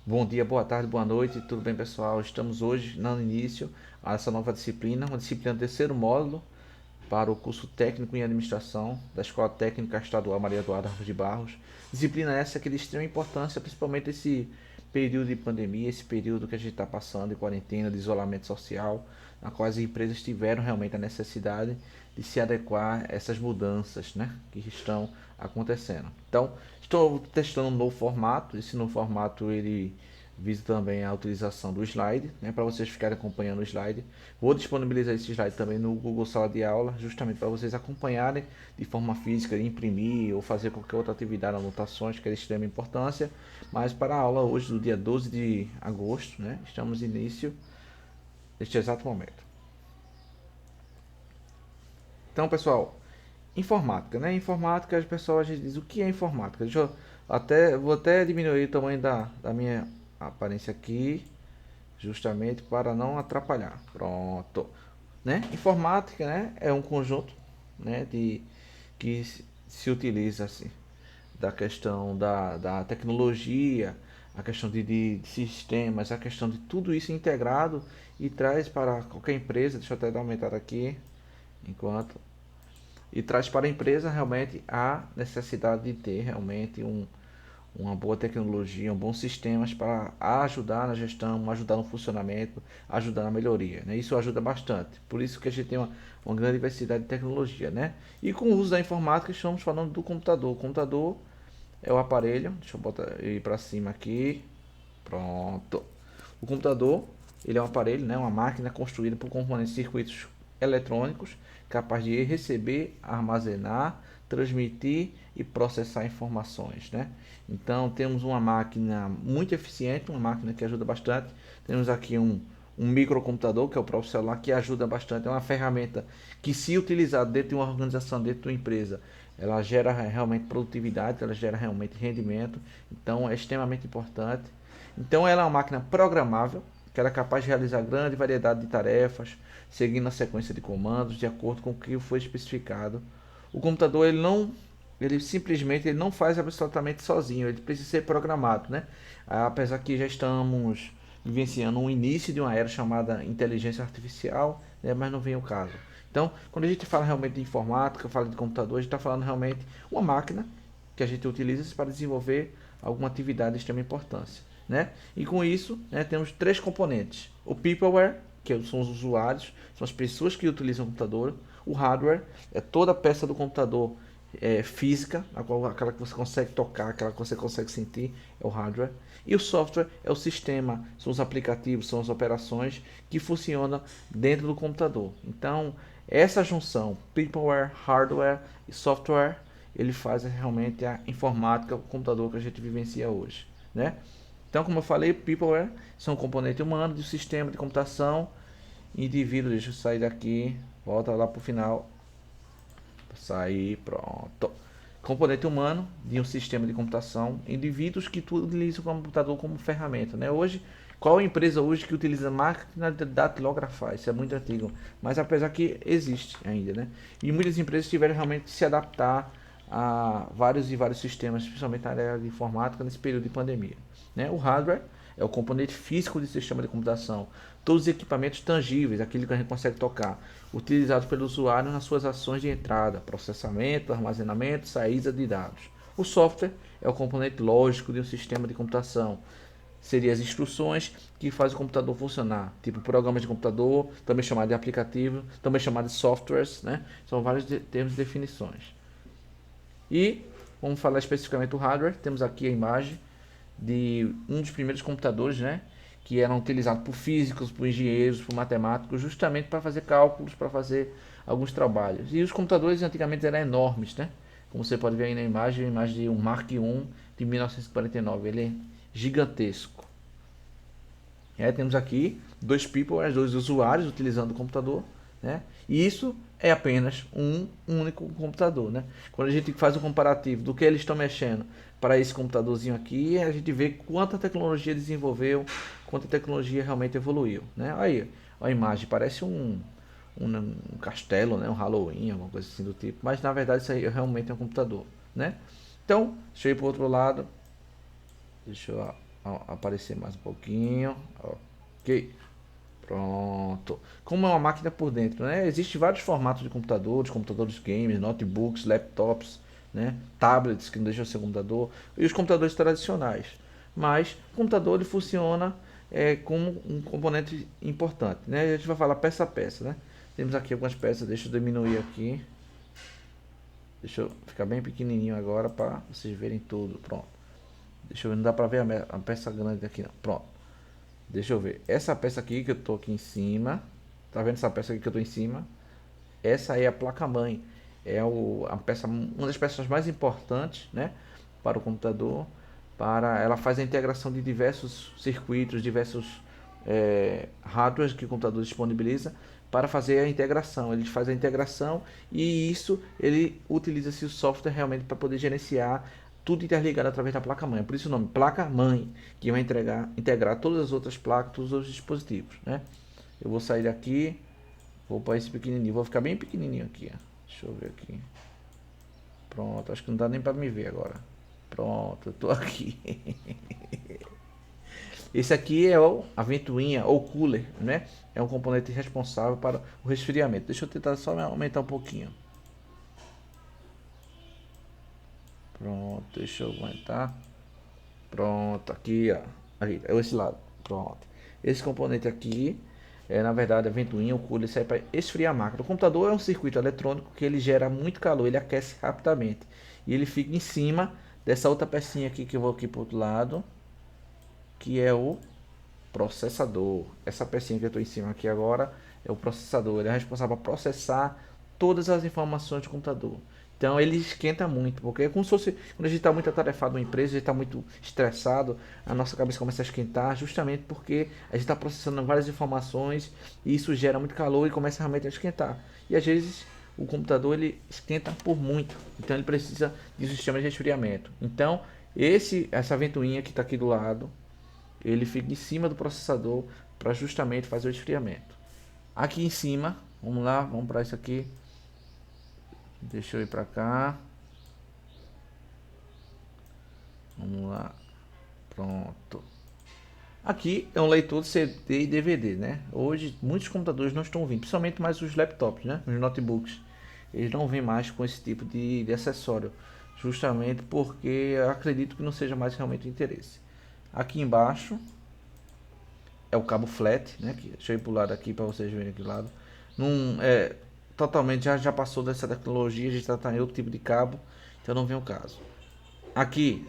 Bom dia, boa tarde, boa noite, tudo bem, pessoal? Estamos hoje no início a essa nova disciplina, uma disciplina do terceiro módulo para o curso técnico em administração da Escola Técnica Estadual Maria Eduarda Ramos de Barros. Disciplina essa que é de extrema importância, principalmente esse período de pandemia, esse período que a gente está passando de quarentena, de isolamento social, na qual as empresas tiveram realmente a necessidade de se adequar a essas mudanças, né, que estão acontecendo. Então, estou testando um novo formato. Esse novo formato ele visa também a utilização do slide, né, para vocês ficarem acompanhando o slide. Vou disponibilizar esse slide também no Google Sala de Aula, justamente para vocês acompanharem de forma física, imprimir ou fazer qualquer outra atividade, anotações que é de extrema importância. Mas para a aula hoje, do dia 12 de agosto, né, estamos no início neste exato momento. Então, pessoal, informática, né? Informática, as pessoas dizem o que é informática. Vou até diminuir o tamanho da minha aparência aqui, justamente para não atrapalhar. Pronto, né? Informática, né? É um conjunto, né? Que se utiliza assim da questão da tecnologia, a questão de sistemas, a questão de tudo isso integrado e traz para qualquer empresa. Deixa eu até dar uma aumentada aqui enquanto e traz para a empresa realmente a necessidade de ter realmente uma boa tecnologia, um bons sistemas para ajudar na gestão, ajudar no funcionamento, ajudar na melhoria, né? Isso ajuda bastante. Por isso que a gente tem uma grande diversidade de tecnologia, né? E com o uso da informática estamos falando do computador. O computador é o aparelho, deixa eu botar ir para cima aqui, pronto. O computador, ele é um aparelho, né, uma máquina construída por componentes de circuitos eletrônicos capaz de receber, armazenar, transmitir e processar informações, né? Então temos uma máquina muito eficiente, uma máquina que ajuda bastante. Temos aqui um microcomputador, que é o próprio celular, que ajuda bastante. É uma ferramenta que, se utilizada dentro de uma organização, dentro de uma empresa, ela gera realmente produtividade, ela gera realmente rendimento. Então é extremamente importante. Então ela é uma máquina programável, que ela é capaz de realizar grande variedade de tarefas, seguindo a sequência de comandos de acordo com o que foi especificado. O computador ele simplesmente ele não faz absolutamente sozinho, ele precisa ser programado, né? Apesar que já estamos vivenciando um início de uma era chamada inteligência artificial, né? Mas não vem o caso. Então, quando a gente fala realmente de informática, fala de computador, a gente está falando realmente uma máquina que a gente utiliza para desenvolver alguma atividade de extrema importância, né? E com isso, né, temos três componentes: o peopleware, que são os usuários, são as pessoas que utilizam o computador; o hardware é toda a peça do computador física, aquela que você consegue tocar, aquela que você consegue sentir, é o hardware; e o software é o sistema, são os aplicativos, são as operações que funcionam dentro do computador. Então, essa junção, peopleware, hardware e software, ele faz realmente a informática, o computador que a gente vivencia hoje, né? Então, como eu falei, peopleware são um componente humano de um sistema de computação. Indivíduo, deixa eu sair daqui, volta lá para o final, sair, pronto. Componente humano de um sistema de computação, indivíduos que utilizam o computador como ferramenta, né? Hoje, qual empresa hoje que utiliza máquina de datilografar? Isso é muito antigo, mas apesar que existe ainda, né? E muitas empresas tiveram realmente que se adaptar a vários e vários sistemas, especialmente na área de informática nesse período de pandemia, né? O hardware é o componente físico do sistema de computação, todos os equipamentos tangíveis, aquilo que a gente consegue tocar, utilizados pelo usuário nas suas ações de entrada, processamento, armazenamento, saída de dados. O software é o componente lógico de um sistema de computação. Seriam as instruções que fazem o computador funcionar, tipo programas de computador, também chamado de aplicativo, também chamado de softwares, né? São vários termos e definições. E vamos falar especificamente do hardware. Temos aqui a imagem de um dos primeiros computadores, né, que eram utilizados por físicos, por engenheiros, por matemáticos, justamente para fazer cálculos, para fazer alguns trabalhos. E os computadores antigamente eram enormes, né? Como você pode ver aí na imagem, a imagem de um Mark I de 1949, ele é gigantesco. Temos aqui dois people, dois usuários utilizando o computador, né? E isso é apenas um único computador, né? Quando a gente faz o comparativo do que eles estão mexendo para esse computadorzinho aqui, a gente vê quanta tecnologia desenvolveu, quanta tecnologia realmente evoluiu, né? Aí, a imagem parece um castelo, né? Um Halloween, alguma coisa assim do tipo, mas na verdade isso aí realmente é um computador, né? Então, deixa eu ir para o outro lado, deixa eu aparecer mais um pouquinho. Ok. Pronto. Como é uma máquina por dentro, né? Existem vários formatos de computadores games, notebooks, laptops, né? Tablets, que não deixam de ser computador, e os computadores tradicionais. Mas o computador ele funciona como um componente importante, né? A gente vai falar peça a peça, né? Temos aqui algumas peças, deixa eu diminuir aqui. Deixa eu ficar bem pequenininho agora para vocês verem tudo. Pronto. Deixa eu ver, não dá para ver a peça grande aqui não. Pronto. Deixa eu ver. Essa peça aqui que eu tô aqui em cima. Tá vendo essa peça aqui que eu tô em cima? Essa aí é a placa-mãe. A peça, uma das peças mais importantes, né, para o computador. Ela faz a integração de diversos circuitos, diversos hardwares que o computador disponibiliza para fazer a integração. Ele faz a integração e isso ele utiliza-se o software realmente para poder gerenciar tudo interligado através da placa-mãe. Por isso o nome placa-mãe, que vai integrar todas as outras placas, todos os dispositivos, né? Eu vou sair daqui, vou para esse pequenininho, vou ficar bem pequenininho aqui, ó. Deixa eu ver aqui. Pronto, acho que não dá nem para me ver agora. Pronto, eu tô aqui. Esse aqui é a ventoinha ou cooler, né? É um componente responsável para o resfriamento. Deixa eu tentar só aumentar um pouquinho. Pronto, deixa eu aumentar. Pronto, aqui, ó. Aqui, é esse lado. Pronto. Esse componente aqui na verdade, a ventoinha, o cooler serve para esfriar a máquina. O computador é um circuito eletrônico que ele gera muito calor, ele aquece rapidamente. E ele fica em cima dessa outra pecinha aqui que eu vou aqui para o outro lado, que é o processador. Essa pecinha que eu estou em cima aqui agora é o processador. Ele é responsável por processar todas as informações do computador. Então ele esquenta muito, porque é como se fosse quando a gente está muito atarefado numa empresa, a gente está muito estressado, a nossa cabeça começa a esquentar, justamente porque a gente está processando várias informações e isso gera muito calor e começa realmente a esquentar. E às vezes o computador ele esquenta por muito, então ele precisa de um sistema de resfriamento. Então essa ventoinha que está aqui do lado, ele fica em cima do processador para justamente fazer o esfriamento. Aqui em cima, vamos lá, vamos para isso aqui. Deixa eu ir para cá. Vamos lá. Pronto. Aqui é um leitor de CD e DVD, né? Hoje muitos computadores não estão vindo, principalmente mais os laptops, né? Os notebooks. Eles não vêm mais com esse tipo de acessório, justamente porque eu acredito que não seja mais realmente o interesse. Aqui embaixo é o cabo flat, né? Deixa eu ir pro lado aqui para vocês verem aqui do lado. Não é totalmente já passou dessa tecnologia, a gente está em outro tipo de cabo, então não vem o caso. Aqui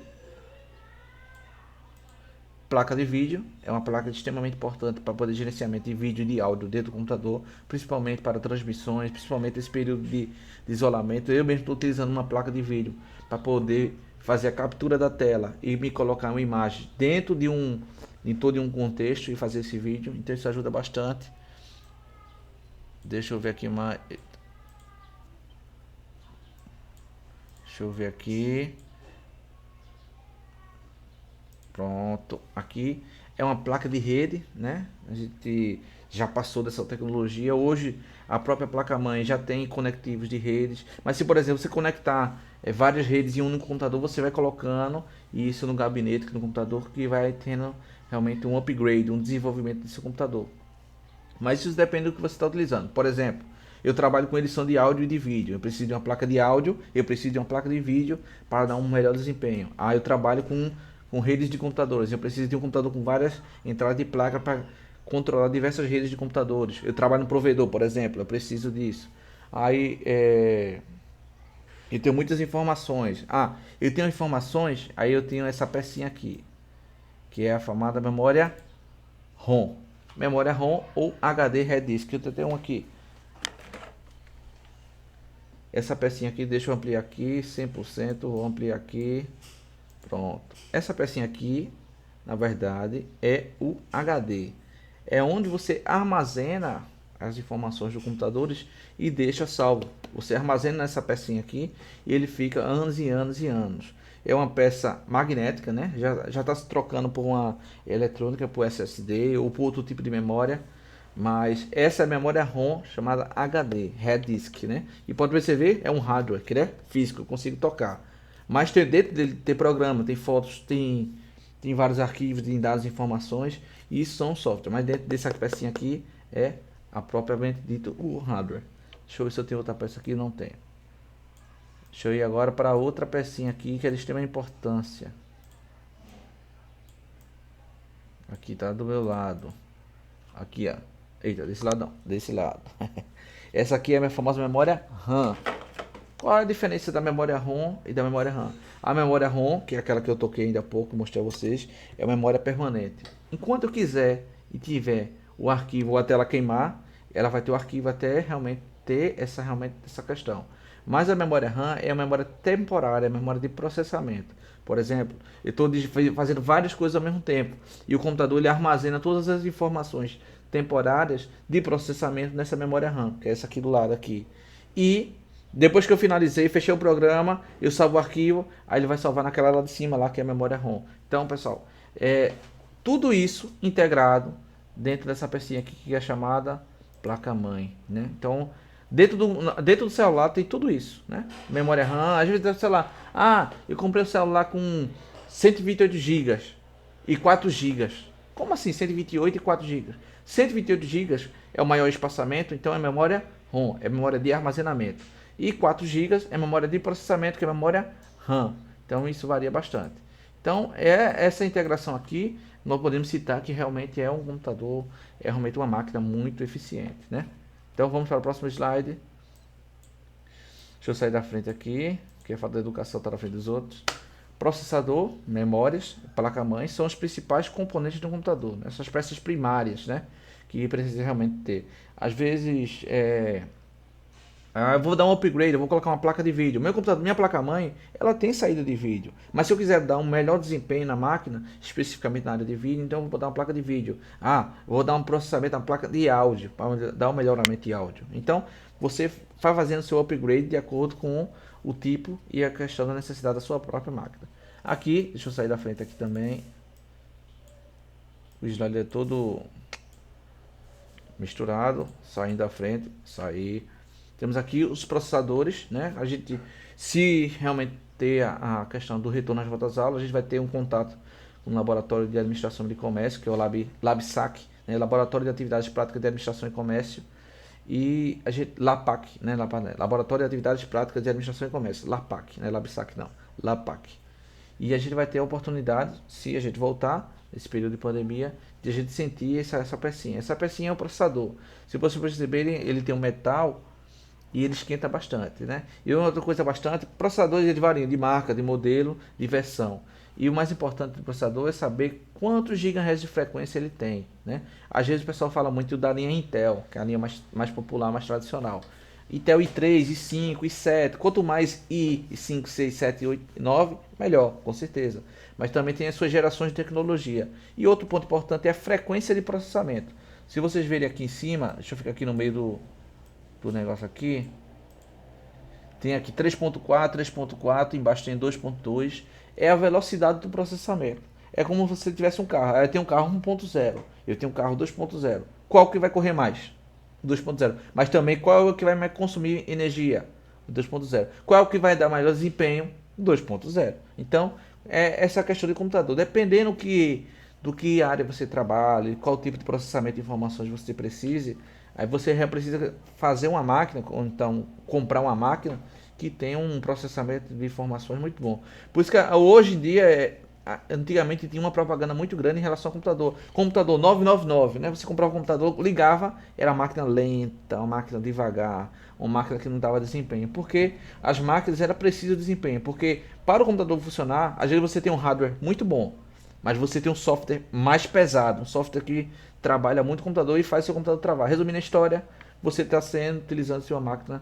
placa de vídeo é uma placa extremamente importante para poder gerenciamento de vídeo e de áudio dentro do computador, principalmente para transmissões, principalmente esse período de isolamento. Eu mesmo estou utilizando uma placa de vídeo para poder fazer a captura da tela e me colocar uma imagem dentro de todo um contexto e fazer esse vídeo, então isso ajuda bastante. Deixa eu ver aqui mais. Deixa eu ver aqui. Pronto, aqui é uma placa de rede, né? A gente já passou dessa tecnologia. Hoje a própria placa-mãe já tem conectivos de redes. Mas se, por exemplo, você conectar várias redes em um único computador, você vai colocando isso no gabinete, no computador, que vai tendo realmente um upgrade, um desenvolvimento do seu computador. Mas isso depende do que você está utilizando. Por exemplo, eu trabalho com edição de áudio e de vídeo. Eu preciso de uma placa de áudio, eu preciso de uma placa de vídeo para dar um melhor desempenho. Eu trabalho com redes de computadores. Eu preciso de um computador com várias entradas de placa para controlar diversas redes de computadores. Eu trabalho no provedor, por exemplo, eu preciso disso. Eu tenho muitas informações. Eu tenho informações, aí eu tenho essa pecinha aqui, que é a chamada memória ROM. Memória ROM ou HD Red Disk. Eu tenho um aqui. Essa pecinha aqui, deixa eu ampliar aqui, 100%, vou ampliar aqui. Pronto. Essa pecinha aqui, na verdade, é o HD. É onde você armazena as informações dos computadores e deixa salvo. Você armazena nessa pecinha aqui e ele fica anos e anos e anos. É uma peça magnética, né? Já está se trocando por uma eletrônica, por SSD ou por outro tipo de memória. Mas essa é a memória ROM chamada HD, Red Disk, né? E pode perceber, é um hardware que é físico, eu consigo tocar. Mas dentro dele tem programa, tem fotos, tem tem vários arquivos de dados e informações, e isso são software, mas dentro dessa pecinha aqui é a propriamente dito o hardware. Deixa eu ver se eu tenho outra peça aqui, não tenho. Deixa eu ir agora para outra pecinha aqui que é de extrema importância. Aqui tá do meu lado. Aqui, ó. Eita, desse lado não, desse lado. Essa aqui é a minha famosa memória RAM. Qual é a diferença da memória ROM e da memória RAM? A memória ROM, que é aquela que eu toquei ainda há pouco, mostrei a vocês, é uma memória permanente. Enquanto eu quiser e tiver o arquivo ou até ela queimar, ela vai ter o arquivo até realmente ter essa questão. Mas a memória RAM é a memória temporária, é a memória de processamento. Por exemplo, eu estou fazendo várias coisas ao mesmo tempo e o computador ele armazena todas as informações temporárias de processamento nessa memória RAM, que é essa aqui do lado aqui. E depois que eu finalizei, fechei o programa, eu salvo o arquivo, aí ele vai salvar naquela lá de cima, lá que é a memória ROM. Então, pessoal, tudo isso integrado dentro dessa pecinha aqui que é chamada placa-mãe, né? Então, dentro do celular tem tudo isso, né? Memória RAM, às vezes, sei lá, eu comprei um celular com 128 GB e 4 GB. Como assim 128 e 4 GB? 128 GB é o maior espaçamento, então é memória ROM, é memória de armazenamento. E 4 GB é memória de processamento, que é memória RAM. Então isso varia bastante. Então essa integração aqui, nós podemos citar que realmente é um computador, é realmente uma máquina muito eficiente, né? Então vamos para o próximo slide. Deixa eu sair da frente aqui, que a falta da educação está na frente dos outros. Processador, memórias, placa-mãe são os principais componentes do computador, né? Essas peças primárias, né? Que precisa realmente ter. Às vezes, eu vou dar um upgrade, eu vou colocar uma placa de vídeo. Meu computador, minha placa-mãe, ela tem saída de vídeo. Mas se eu quiser dar um melhor desempenho na máquina, especificamente na área de vídeo, então eu vou dar uma placa de vídeo. Vou dar um processamento, uma placa de áudio, para dar um melhoramento de áudio. Então, você vai fazendo seu upgrade de acordo com o tipo e a questão da necessidade da sua própria máquina. Aqui, deixa eu sair da frente aqui também. O slide é todo misturado, saindo da frente, sair. Temos aqui os processadores, né? A gente, se realmente ter a questão do retorno às voltas às aulas, a gente vai ter um contato com o Laboratório de Administração de Comércio, que é o LabSAC, né? Laboratório de Atividades Práticas de Administração e Comércio, e a gente, LAPAC, né? Laboratório de Atividades Práticas de Administração e Comércio, LAPAC, né? LabSAC não, LAPAC. E a gente vai ter a oportunidade, se a gente voltar nesse período de pandemia, de a gente sentir essa pecinha. Essa pecinha é o processador. Se vocês perceberem, ele tem um metal e ele esquenta bastante, né? E outra coisa bastante, processadores eles variam de marca, de modelo, de versão. E o mais importante do processador é saber quantos GHz de frequência ele tem, né? Às vezes o pessoal fala muito da linha Intel, que é a linha mais popular, mais tradicional. Intel i3, i5, i7, quanto mais i5, 6, 7, 8, 9, melhor, com certeza. Mas também tem as suas gerações de tecnologia. E outro ponto importante é a frequência de processamento. Se vocês verem aqui em cima, deixa eu ficar aqui no meio do negócio aqui. Tem aqui 3.4, embaixo tem 2.2. É a velocidade do processamento. É como se você tivesse um carro. Eu tenho um carro 1.0, eu tenho um carro 2.0. Qual que vai correr mais? 2.0. Mas também qual é o que vai mais consumir energia? 2.0. Qual é o que vai dar maior desempenho? 2.0. Então, essa questão de computador. Dependendo do que área você trabalha, qual tipo de processamento de informações você precise, aí você já precisa fazer uma máquina, ou então comprar uma máquina que tenha um processamento de informações muito bom. Por isso que hoje em dia, antigamente tinha uma propaganda muito grande em relação ao computador. Computador 999, né? Você comprava um computador, ligava, era uma máquina lenta, uma máquina devagar, uma máquina que não dava desempenho. Porque as máquinas era preciso desempenho. Porque para o computador funcionar, às vezes você tem um hardware muito bom, mas você tem um software mais pesado, um software que trabalha muito o computador e faz seu computador travar. Resumindo a história, você está utilizando sua máquina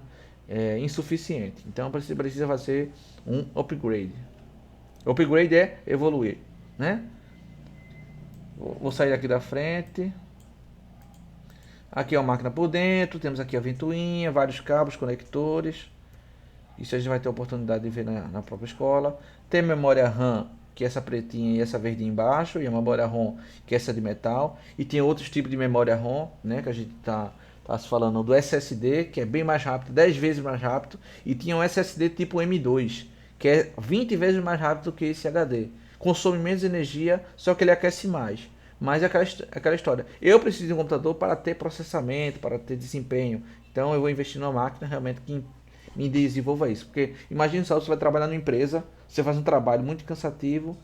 insuficiente. Então precisa fazer um upgrade. Upgrade é evoluir, né? Vou sair aqui da frente. Aqui é a máquina por dentro, temos aqui a ventoinha, vários cabos, conectores. Isso a gente vai ter a oportunidade de ver na própria escola. Tem memória RAM, que é essa pretinha e essa verdinha embaixo, e a memória ROM, que é essa de metal. E tem outros tipos de memória ROM, né, que a gente tá se falando do SSD, que é bem mais rápido, 10 vezes mais rápido, e tinha um SSD tipo M2, que é 20 vezes mais rápido que esse HD. consome menos energia, só que ele aquece mais. Mas é aquela história. Eu preciso de um computador para ter processamento, para ter desempenho. Então eu vou investir numa máquina realmente que me desenvolva isso. Porque imagine só, você vai trabalhar numa empresa, você faz um trabalho muito cansativo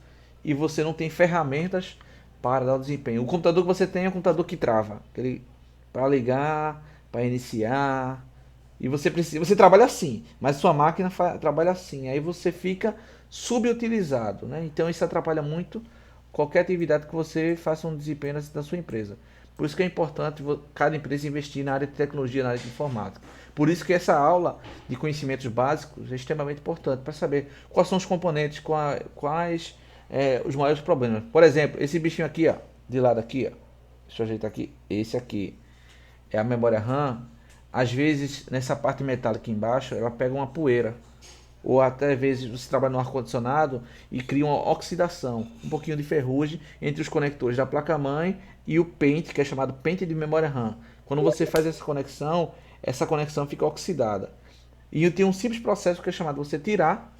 e você não tem ferramentas para dar o desempenho. O computador que você tem é um computador que trava. Para ligar, para iniciar. E você trabalha assim, mas sua máquina trabalha assim. Aí você fica subutilizado, né? Então isso atrapalha muito qualquer atividade que você faça um desempenho da sua empresa. Por isso que é importante cada empresa investir na área de tecnologia, na área de informática. Por isso que essa aula de conhecimentos básicos é extremamente importante para saber quais são os componentes, quais os maiores problemas. Por exemplo, esse bichinho aqui, ó, de lado aqui, ó, deixa eu ajeitar aqui, esse aqui é a memória RAM. Às vezes, nessa parte metálica aqui embaixo, ela pega uma poeira. Ou até às vezes você trabalha no ar-condicionado e cria uma oxidação, um pouquinho de ferrugem entre os conectores da placa-mãe e o pente, que é chamado pente de memória RAM. Quando você faz essa conexão fica oxidada. E tem um simples processo que é chamado você tirar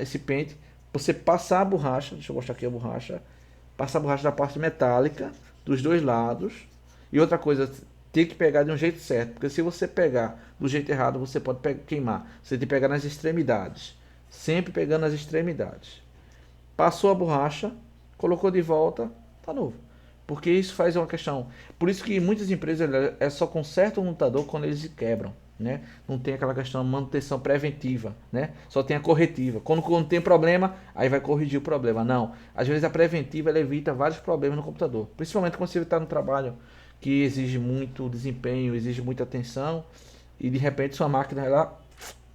esse pente, você passar a borracha, deixa eu mostrar aqui a borracha, passar a borracha da parte metálica dos dois lados. E outra coisa, tem que pegar de um jeito certo, porque se você pegar do jeito errado, você pode queimar. Você tem que pegar nas extremidades, sempre pegando nas extremidades. Passou a borracha, colocou de volta, tá novo. Porque isso faz uma questão. Por isso que muitas empresas só consertam o computador quando eles se quebram, né? Não tem aquela questão de manutenção preventiva, né? Só tem a corretiva. Quando tem problema, aí vai corrigir o problema. Não. Às vezes a preventiva ela evita vários problemas no computador, principalmente quando você está no trabalho que exige muito desempenho, exige muita atenção e de repente sua máquina ela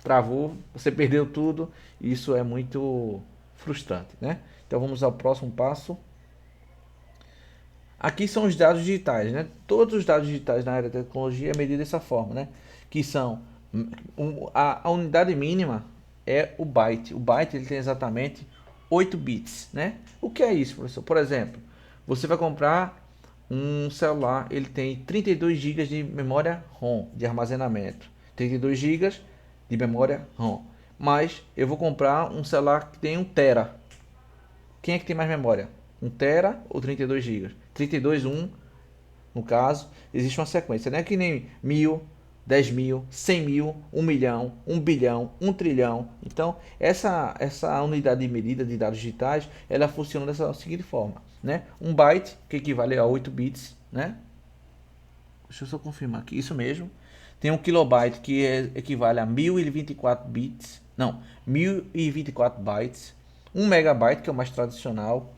travou, você perdeu tudo, e isso é muito frustrante, né? Então vamos ao próximo passo. Aqui são os dados digitais, né? Todos os dados digitais na área da tecnologia é medido dessa forma, né? Que são a unidade mínima é o byte. O byte ele tem exatamente 8 bits, né? O que é isso, professor? Por exemplo, você vai comprar um celular, ele tem 32 GB de memória ROM, de armazenamento. 32 GB de memória ROM. Mas eu vou comprar um celular que tem 1 TB. Quem é que tem mais memória? 1 TB ou 32 GB? 32, 1, no caso, existe uma sequência, não é que nem 1000, 10.000, 100.000, 1 milhão, 1 bilhão, 1 trilhão. Então, essa unidade de medida de dados digitais, ela funciona dessa seguinte forma, né? Um byte, que equivale a 8 bits, né? Deixa eu só confirmar aqui, isso mesmo. Tem um kilobyte, que equivale a 1024 bits, não, 1024 bytes. 1 megabyte, que é o mais tradicional,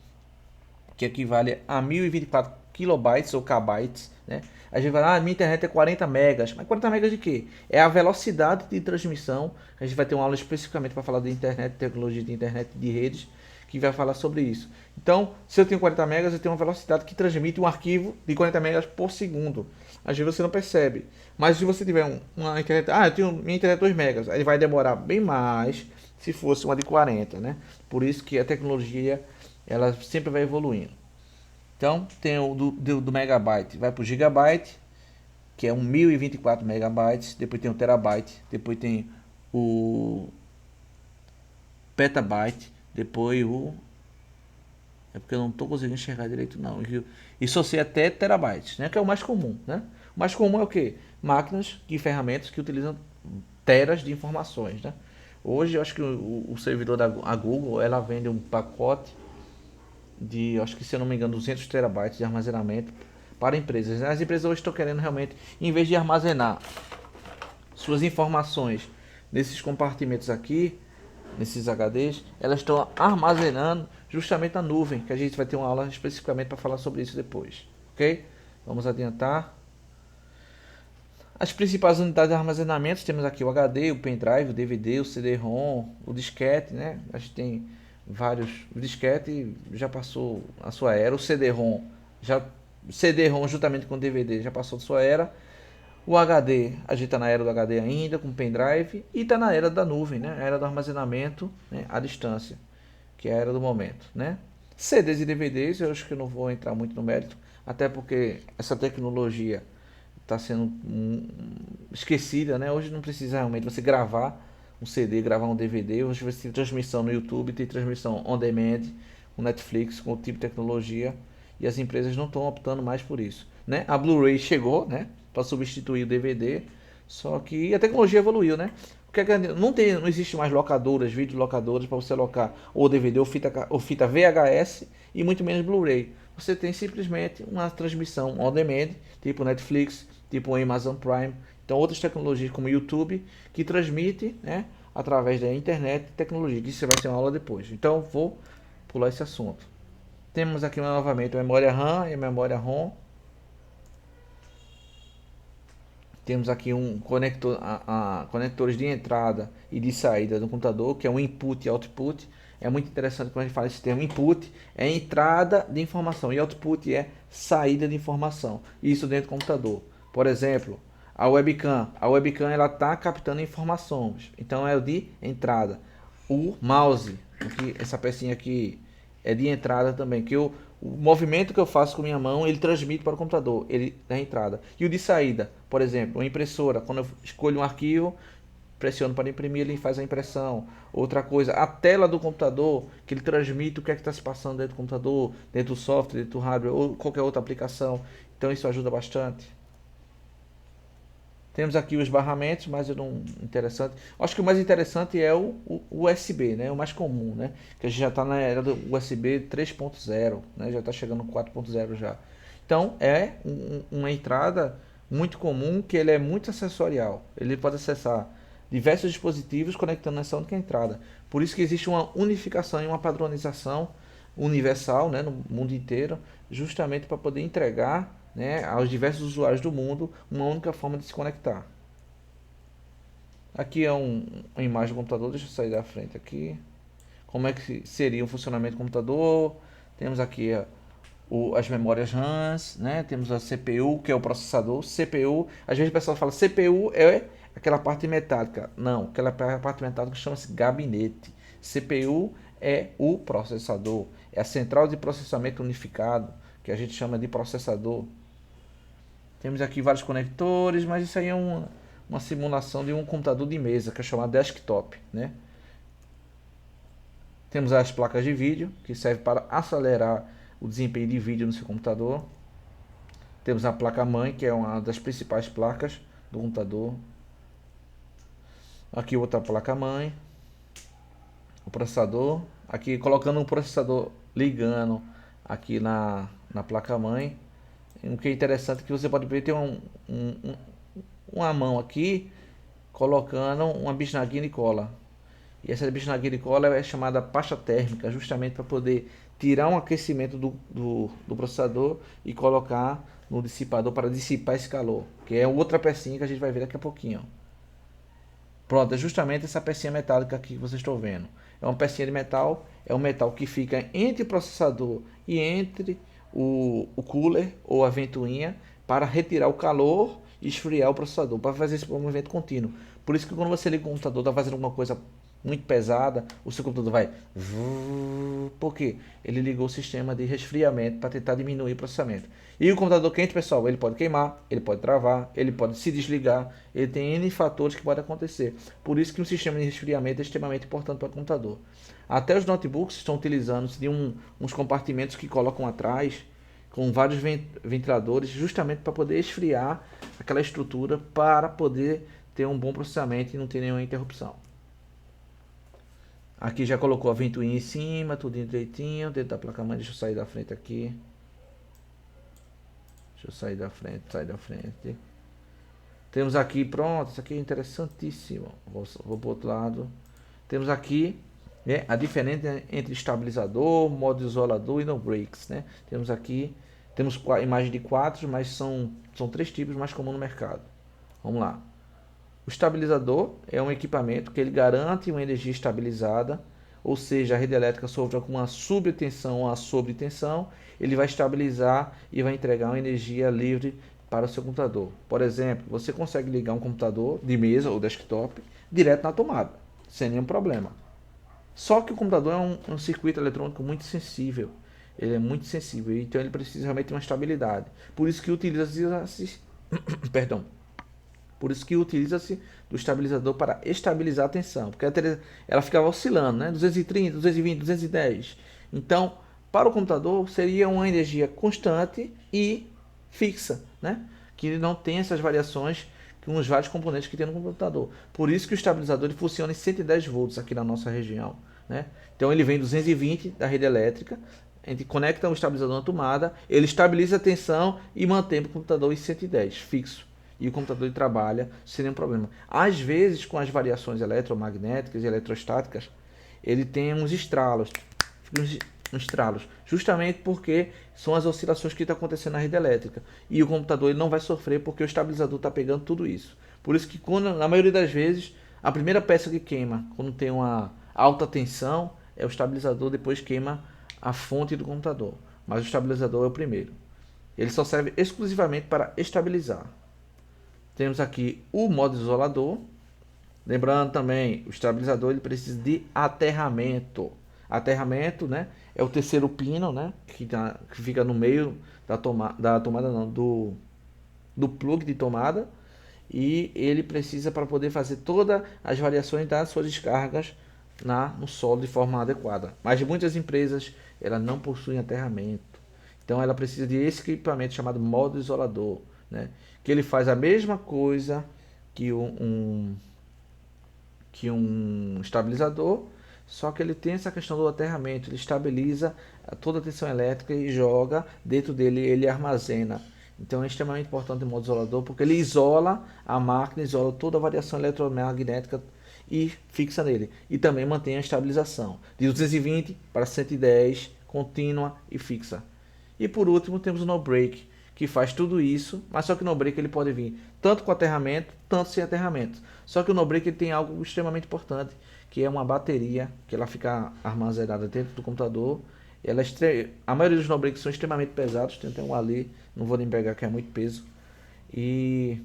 que equivale a 1024 kilobytes ou kbytes, né? A gente vai minha internet é 40 megas. Mas 40 megas de quê? É a velocidade de transmissão. A gente vai ter uma aula especificamente para falar de internet, tecnologia de internet de redes, que vai falar sobre isso. Então, se eu tenho 40 megas, eu tenho uma velocidade que transmite um arquivo de 40 megas por segundo. Às vezes você não percebe. Mas se você tiver uma internet... eu tenho minha internet 2 megas. Aí vai demorar bem mais se fosse uma de 40, né? Por isso que a tecnologia, ela sempre vai evoluindo. Então, tem o do megabyte, vai para o gigabyte, que é 1024 megabytes. Depois tem o terabyte. Depois tem o petabyte. Depois o... É porque eu não estou conseguindo enxergar direito, não. E só sei até terabytes, né? Que é o mais comum, né? O mais comum é o quê? Máquinas e ferramentas que utilizam teras de informações, né? Hoje, eu acho que o servidor da Google, ela vende um pacote de, acho que se eu não me engano, 200 terabytes de armazenamento para empresas. As empresas hoje estão querendo realmente, em vez de armazenar suas informações nesses compartimentos aqui, nesses HDs, elas estão armazenando justamente na nuvem, que a gente vai ter uma aula especificamente para falar sobre isso depois, ok? Vamos adiantar. As principais unidades de armazenamento, temos aqui o HD, o pendrive, o DVD, o CD-ROM, o disquete, né? A gente tem vários. O disquete já passou a sua era, o CD-ROM juntamente com o DVD já passou de sua era. O HD, a gente está na era do HD ainda, com pendrive, e está na era da nuvem, né? A era do armazenamento, né? À distância, que é a era do momento, né? CDs e DVDs, eu acho que eu não vou entrar muito no mérito, até porque essa tecnologia está sendo esquecida, né? Hoje não precisa realmente você gravar um CD, gravar um DVD. Hoje você tem transmissão no YouTube, tem transmissão on demand. o Netflix, com o tipo de tecnologia, e as empresas não estão optando mais por isso, né? A Blu-ray chegou, né, para substituir o DVD, só que a tecnologia evoluiu, né? Não existe mais locadoras, videolocadoras para você locar ou DVD ou fita VHS e muito menos Blu-ray. Você tem simplesmente uma transmissão on demand, tipo Netflix, tipo Amazon Prime, então outras tecnologias como YouTube que transmite, né, através da internet tecnologia. Isso vai ser uma aula depois. Então vou pular esse assunto. Temos aqui novamente a memória RAM e a memória ROM. Temos aqui um conector, conectores de entrada e de saída do computador, que é um input e output. É muito interessante quando a gente fala esse termo. Input é entrada de informação e output é saída de informação. Isso dentro do computador. Por exemplo, a webcam. A webcam ela está captando informações. Então é o de entrada. O mouse, aqui, essa pecinha aqui é de entrada também, que o movimento que eu faço com minha mão, ele transmite para o computador, ele da entrada. E o de saída, por exemplo, uma impressora, quando eu escolho um arquivo, pressiono para imprimir, ele faz a impressão. Outra coisa, a tela do computador, que ele transmite o que é que está se passando dentro do computador, dentro do software, dentro do hardware ou qualquer outra aplicação. Então isso ajuda bastante. Temos aqui os barramentos, mas eu não interessante. Acho que o mais interessante é o USB, né? O mais comum, né? Que a gente já está na era do USB 3.0, né? Já está chegando no 4.0 já. Então é uma entrada muito comum que ele é muito acessorial. Ele pode acessar diversos dispositivos conectando nessa única entrada. Por isso que existe uma unificação e uma padronização universal, né, no mundo inteiro, justamente para poder entregar, né, aos diversos usuários do mundo uma única forma de se conectar. Aqui é uma imagem do computador, deixa eu sair da frente aqui. Como é que seria o funcionamento do computador? Temos aqui as memórias RAMs, né? Temos a CPU, que é o processador. CPU, às vezes o pessoal fala CPU é aquela parte metálica. Não, aquela parte metálica chama-se gabinete. CPU é o processador, é a central de processamento unificado, que a gente chama de processador. Temos aqui vários conectores, mas isso aí é uma simulação de um computador de mesa, que é chamado desktop, né? Temos as placas de vídeo, que serve para acelerar o desempenho de vídeo no seu computador. Temos a placa-mãe, que é uma das principais placas do computador. Aqui outra placa-mãe. O processador. Aqui colocando um processador ligando aqui na placa-mãe. O que é interessante é que você pode ver tem uma mão aqui colocando uma bisnaguinha de cola. E essa bisnaguinha de cola é chamada pasta térmica, justamente para poder tirar um aquecimento do processador e colocar no dissipador para dissipar esse calor, que é outra pecinha que a gente vai ver daqui a pouquinho. Pronto, é justamente essa pecinha metálica aqui que vocês estão vendo. É uma pecinha de metal, é um metal que fica entre o processador e entre o cooler ou a ventoinha para retirar o calor e esfriar o processador, para fazer esse movimento contínuo. Por isso que quando você liga o computador, está fazendo alguma coisa muito pesada, o seu computador vai... Por quê? Ele ligou o sistema de resfriamento para tentar diminuir o processamento. E o computador quente, pessoal, ele pode queimar, ele pode travar, ele pode se desligar, ele tem N fatores que podem acontecer. Por isso que um sistema de resfriamento é extremamente importante para o computador. Até os notebooks estão utilizando de uns compartimentos que colocam atrás, com vários ventiladores, justamente para poder esfriar aquela estrutura, para poder ter um bom processamento e não ter nenhuma interrupção. Aqui já colocou a ventoinha em cima, tudo direitinho, dentro da placa-mãe. Deixa eu sair da frente aqui. Deixa eu sair da frente, sair da frente. Temos aqui, pronto, isso aqui é interessantíssimo. Vou para o outro lado. Temos aqui, né, a diferença entre estabilizador, modo isolador e no breaks, né? Temos aqui, temos imagem de 4, mas são 3 tipos mais comuns no mercado. Vamos lá. O estabilizador é um equipamento que ele garante uma energia estabilizada, ou seja, a rede elétrica sofre com uma subtensão ou uma sobretensão, ele vai estabilizar e vai entregar uma energia livre para o seu computador. Por exemplo, você consegue ligar um computador de mesa ou desktop direto na tomada, sem nenhum problema. Só que o computador é um circuito eletrônico muito sensível. Ele é muito sensível, então ele precisa realmente de uma estabilidade. Por isso que utiliza-se perdão. Por isso que utiliza-se do estabilizador para estabilizar a tensão, porque ela ficava oscilando, né? 230, 220, 210. Então, Para o computador seria uma energia constante e fixa, né? Que não tem essas variações com os vários componentes que tem no computador. Por isso que o estabilizador ele funciona em 110 volts aqui na nossa região, né? Então ele vem 220 da rede elétrica, a gente conecta o estabilizador na tomada, ele estabiliza a tensão e mantém o computador em 110 fixo. E o computador ele trabalha sem nenhum problema. Às vezes, com as variações eletromagnéticas e eletrostáticas, ele tem uns estralos, uns estralos, justamente porque são as oscilações que estão acontecendo na rede elétrica. E o computador ele não vai sofrer porque o estabilizador está pegando tudo isso. Por isso que, quando, na maioria das vezes, a primeira peça que queima, quando tem uma alta tensão, é o estabilizador, depois queima a fonte do computador. Mas o estabilizador é o primeiro. Ele só serve exclusivamente para estabilizar. Temos aqui o modo isolador. Lembrando também, o estabilizador ele precisa de aterramento. Aterramento, né, é o terceiro pino, né, que fica no meio da tomada não, do plug de tomada. E ele precisa para poder fazer todas as variações das suas descargas no solo de forma adequada. Mas muitas empresas ela não possuem aterramento. Então ela precisa de esse equipamento chamado modo isolador, né, que ele faz a mesma coisa que um estabilizador, só que ele tem essa questão do aterramento, ele estabiliza toda a tensão elétrica e joga dentro dele, ele armazena. Então é extremamente importante o modo isolador, porque ele isola a máquina, isola toda a variação eletromagnética e fixa nele. E também mantém a estabilização de 220 para 110, contínua e fixa. E por último temos o no-break, que faz tudo isso, mas só que o no-break ele pode vir tanto com aterramento, tanto sem aterramento. Só que o no-break ele tem algo extremamente importante, que é uma bateria, que ela fica armazenada dentro do computador. A maioria dos no-breaks são extremamente pesados, tem até um ali, não vou nem pegar que é muito peso. E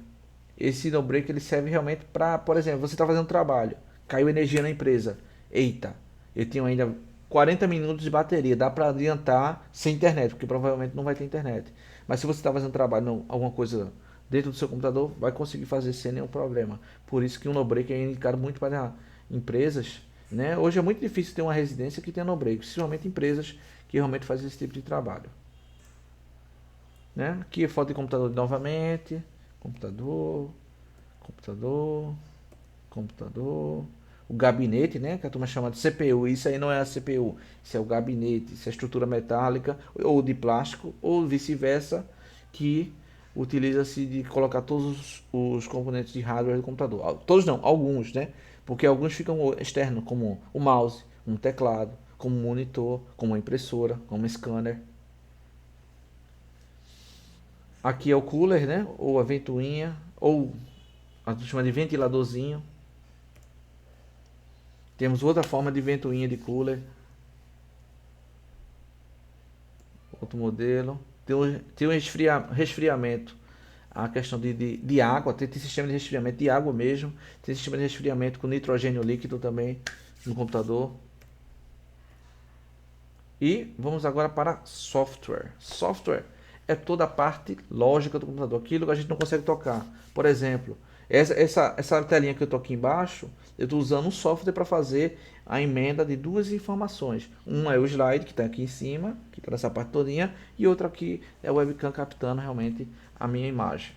esse no-break ele serve realmente para, por exemplo, você está fazendo um trabalho, caiu energia na empresa. Eita, eu tenho ainda 40 minutos de bateria, dá para adiantar sem internet, porque provavelmente não vai ter internet. Mas se você está fazendo trabalho, não, alguma coisa dentro do seu computador, vai conseguir fazer sem nenhum problema. Por isso que o no-break é indicado muito para empresas, né? Hoje é muito difícil ter uma residência que tenha no-break, principalmente empresas que realmente fazem esse tipo de trabalho. Né? Aqui é foto de computador novamente, computador, computador, computador, o gabinete, né, que a turma chama de CPU. Isso aí não é a CPU, isso é o gabinete, isso é a estrutura metálica ou de plástico ou vice-versa, que utiliza-se de colocar todos os componentes de hardware do computador. Todos não, alguns, né? Porque alguns ficam externos, como o mouse, um teclado, como um monitor, como uma impressora, como um scanner. Aqui é o cooler, né? Ou a ventoinha, ou a gente chama de ventiladorzinho. Temos outra forma de ventoinha de cooler. Outro modelo. Tem um resfriamento. A questão de água. Tem sistema de resfriamento de água mesmo. Tem sistema de resfriamento com nitrogênio líquido também no computador. E vamos agora para software. Software é toda a parte lógica do computador, aquilo que a gente não consegue tocar. Por exemplo, essa telinha que eu estou aqui embaixo, eu estou usando um software para fazer a emenda de duas informações. Um é o slide, que está aqui em cima, que está nessa parte todinha, e outro aqui é o webcam captando realmente a minha imagem.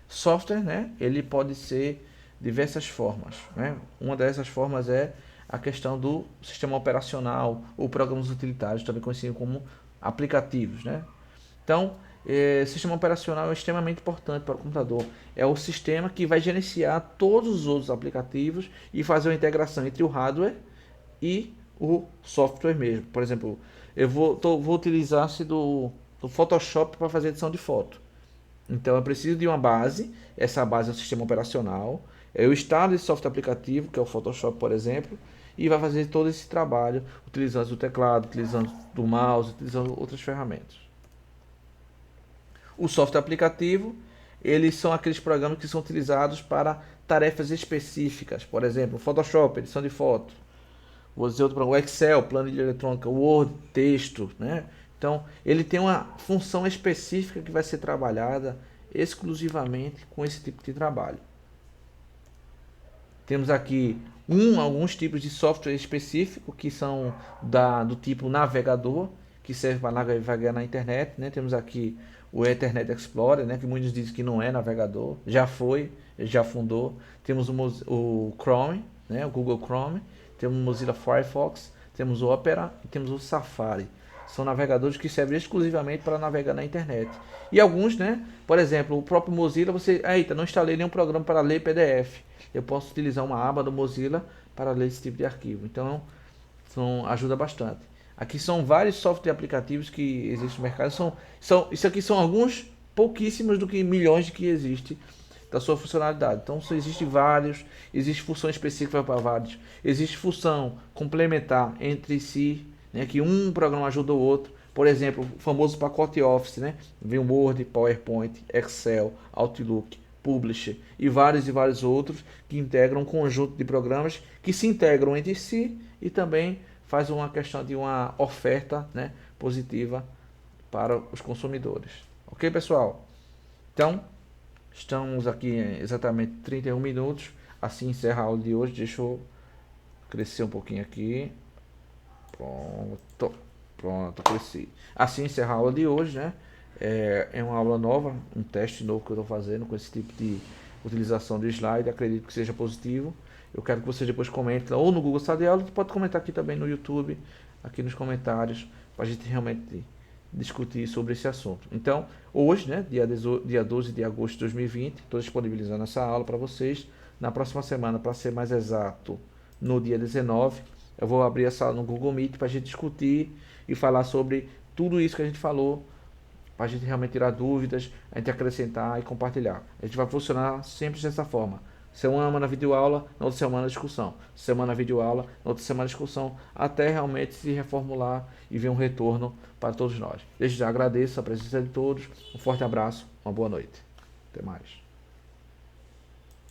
Software, né, ele pode ser diversas formas, né? Uma dessas formas é a questão do sistema operacional ou programas utilitários, também conhecido como aplicativos, né? Então, sistema operacional é extremamente importante para o computador. É o sistema que vai gerenciar todos os outros aplicativos e fazer uma integração entre o hardware e o software mesmo. Por exemplo, eu vou utilizar-se do Photoshop para fazer edição de foto. Então eu preciso de uma base, essa base é o sistema operacional, eu instalo esse software aplicativo, que é o Photoshop, por exemplo, e vai fazer todo esse trabalho utilizando o teclado, utilizando o mouse, utilizando outras ferramentas. O software aplicativo, eles são aqueles programas que são utilizados para tarefas específicas, por exemplo, Photoshop, edição de foto, vou dizer outro programa, o Excel, planilha eletrônica, o Word, texto, né? Então, ele tem uma função específica que vai ser trabalhada exclusivamente com esse tipo de trabalho. Temos aqui alguns tipos de software específico que são do tipo navegador, que serve para navegar na internet, né? Temos aqui o Internet Explorer, né? Que muitos dizem que não é navegador, já foi, já fundou. Temos o Chrome, né? O Google Chrome, temos o Mozilla Firefox, temos o Opera e temos o Safari. São navegadores que servem exclusivamente para navegar na internet. E alguns, né? Por exemplo, o próprio Mozilla, eita, não instalei nenhum programa para ler PDF. Eu posso utilizar uma aba do Mozilla para ler esse tipo de arquivo. Então, ajuda bastante. Aqui são vários softwares e aplicativos que existem no mercado. Isso aqui são alguns, pouquíssimos do que milhões de que existe da sua funcionalidade. Então, existem vários, existe função específica para vários, existe função complementar entre si, né, que um programa ajuda o outro. Por exemplo, o famoso pacote Office, né? Vem o Word, PowerPoint, Excel, Outlook, Publisher e vários outros que integram um conjunto de programas que se integram entre si e também faz uma questão de uma oferta, né, positiva para os consumidores. Ok, pessoal? Então, estamos aqui em exatamente 31 minutos. Assim encerra a aula de hoje. Deixa eu crescer um pouquinho aqui. Pronto, cresci. Assim encerra a aula de hoje, né? É uma aula nova, um teste novo que eu estou fazendo com esse tipo de utilização de slide. Acredito que seja positivo. Eu quero que você depois comente ou no Google Sala de Aula, pode comentar aqui também no YouTube, aqui nos comentários, para a gente realmente discutir sobre esse assunto. Então, hoje, né, dia 12 de agosto de 2020, estou disponibilizando essa aula para vocês. Na próxima semana, para ser mais exato, no dia 19, eu vou abrir essa aula no Google Meet para a gente discutir e falar sobre tudo isso que a gente falou, para a gente realmente tirar dúvidas, a gente acrescentar e compartilhar. A gente vai funcionar sempre dessa forma. Semana videoaula, na outra semana discussão. Semana videoaula, na outra semana discussão, até realmente se reformular e ver um retorno para todos nós. Desde já agradeço a presença de todos, um forte abraço, uma boa noite. Até mais.